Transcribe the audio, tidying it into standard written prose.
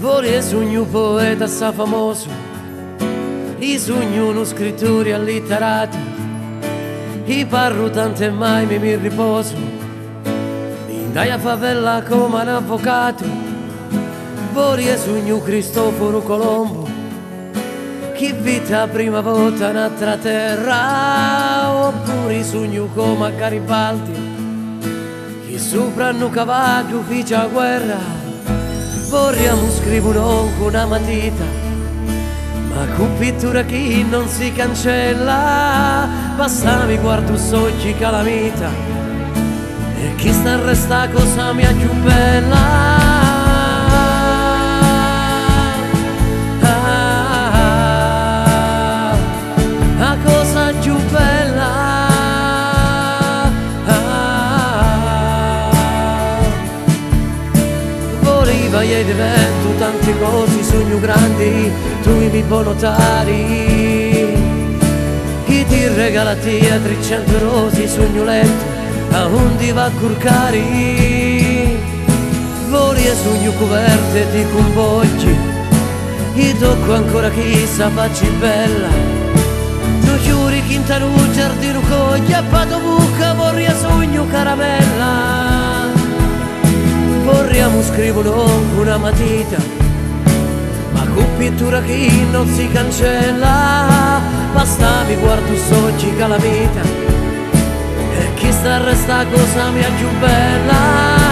Vorrei sogno poeta sa famoso, i sogno uno scrittore allitterato, i parlo tante mai mi riposo, in daia favela come un avvocato. Vorrei sogno Cristoforo Colombo, chi vita prima volta in altra terra, oppure sogno come Garibaldi, chi sopra un cavallo fece la guerra. Vorremmo scrivere con una matita, ma con pittura che non si cancella, basta mi guardo soggi calamita, e chi sta a resta cosa mia più bella. La cosa più bella. E divento tante cose, sogno grandi, tu mi puoi notare, chi ti regala tia 300 rose, sogno lento, a onde va a curcare, voli e sogno coperte di convogli, e tocco ancora chi sa facci bella, tu giuri che in un giardino coglie, a pato buca vorrei sogno caramella. Vorremmo scrivere con una matita, ma con pittura che non si cancella, basta mi guardo soggi calamita, e chi sta a resta cosa mia più bella.